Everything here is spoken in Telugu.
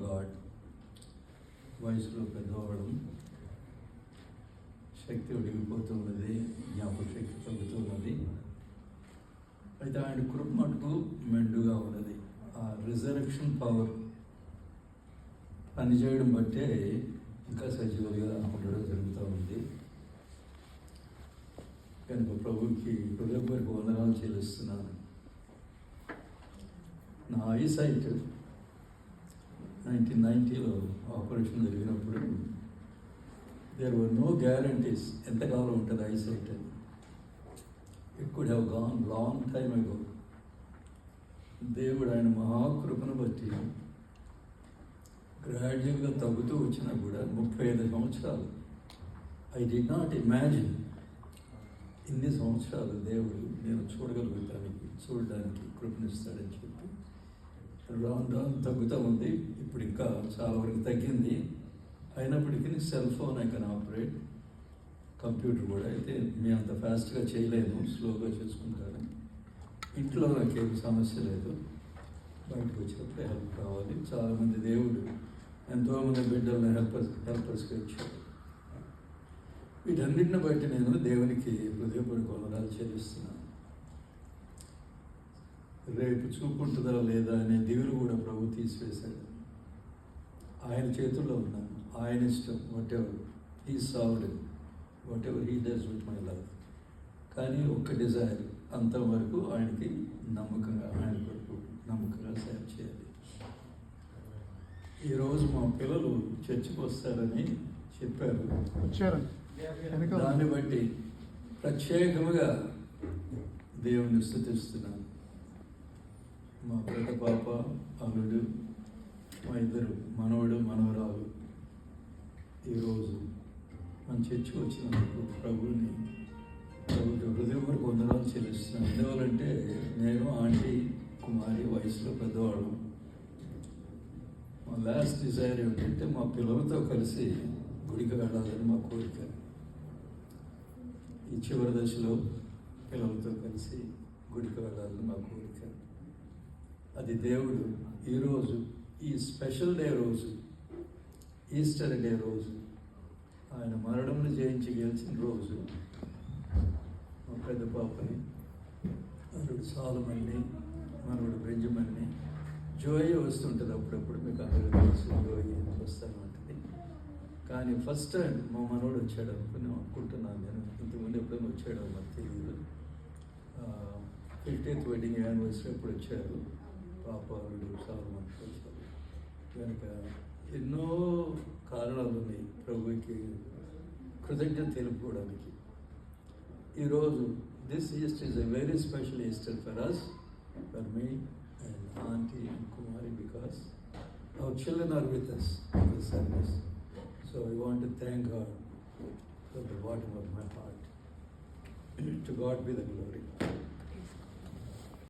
గాడ్. వయసులో పెద్దవాళ్ళం, శక్తి ఉడిగిపోతున్నది, జ్ఞాపక శక్తి తగ్గుతున్నది. అయితే ఆయన కృప మటుకు మెండుగా ఉన్నది. ఆ రిజర్వేషన్ పవర్ పనిచేయడం బట్టే ఇంకా సజీవులుగా ఉండడం జరుగుతూ ఉంది. కనుక ప్రభుకి హృదయపూర్వక వందనాలు చెల్లిస్తున్నాను. నా ఐసైట్ 1990లో ఆపరేషన్ జరిగినప్పుడు దేర్ వర్ నో గ్యారంటీస్ ఎంతకాలం ఉంటుంది ఐసైట్ అని. It could have gone long time అగో. దేవుడు ఆయన మహాకృపను బట్టి గ్రాడ్యువల్గా తగ్గుతూ వచ్చినా కూడా 35 సంవత్సరాలు, ఐ డిడ్ నాట్ ఇమాజిన్ ఇన్ని సంవత్సరాలు దేవుడు నేను చూడడానికి కృపనిస్తాడని చెప్పి రాను రాను తగ్గుతూ ఉంది. ఇప్పుడు ఇంకా చాలా వరకు తగ్గింది. అయినప్పటికీ cell phone I can operate, computer కూడా. అయితే మీ అంత ఫాస్ట్గా చేయలేను, స్లోగా చేసుకుంటాను. ఇంట్లో నాకేం సమస్య లేదు, బయటకు వచ్చినప్పుడు హెల్ప్ కావాలి. చాలామంది దేవుడు ఎంతోమంది బిడ్డలను హెల్పర్స్గా ఇచ్చారు. వీటన్నిటిని బట్టి నేను దేవునికి హృదయపూర్వక వందనాలు చెల్లిస్తున్నాను. రేపు చూపుంటుందా లేదా అనే దిగులు కూడా ప్రభు తీసివేశాడు. ఆయన చేతుల్లో ఉన్నాను, ఆయన ఇష్టం. What ever he solved, what ever he does with my life. కానీ ఒక్క డిజైర్, అంతవరకు ఆయనకి నమ్మకంగా, ఆయన కొరకు నమ్మకంగా సేవ చేయాలి. ఈరోజు మా పిల్లలు చర్చికి వస్తారని చెప్పారు. దాన్ని బట్టి ప్రత్యేకముగా దేవుని స్తుతిస్తున్నాను. మా పెద్ద పాప, అల్లుడు, మా ఇద్దరు మనవడు, మనవరాలు ఈరోజు మన చర్చికి వచ్చినందుకు ప్రభుకి హృదయపూర్వక వందనాలు చెల్లిస్తున్నాను. ఎందువల్లంటే నేను ఆంటీ, కుమారి వయసులో పెద్దవాళ్ళం. మా లాస్ట్ డిజైర్ ఏమిటంటే మా పిల్లలతో కలిసి గుడికి వెళ్ళాలని మా కోరిక. ఈ చివరి దశలో పిల్లలతో కలిసి గుడికి వెళ్ళాలని మా కోరిక. అది దేవుడు ఈరోజు, ఈ స్పెషల్ డే రోజు, ఈస్టర్ డే రోజు, ఆయన మరణంను జయించి గెలిచిన రోజు, మా పెద్ద పాపని, అల్లుడు సాలమన్ని, మనవడు బెంజమన్ని, జోయి వస్తుంటుంది అప్పుడప్పుడు, మీకు అందరూ తెలుసు, జోయి వస్తాను ఉంటుంది. కానీ ఫస్ట్ టైం మా మనవడు వచ్చాడు అనుకుంటున్నాను నేను. ఇంతకుముందు ఎప్పుడైనా వచ్చాడు నాకు తెలియదు. 50th వెడ్డింగ్ యానివర్సరీ ఎప్పుడు వచ్చారు, పాప అల్లుడు సాలమన్ వచ్చారు. కనుక ఎన్నో కారణాలు ఉన్నాయి ప్రభుకి కృతజ్ఞత తెలుపుకోవడానికి. ఈరోజు this Easter is a very special Easter for us, for me and auntie and Kumari, because our children are with us in this service. So I want to thank God from the bottom of my heart. To God be the glory.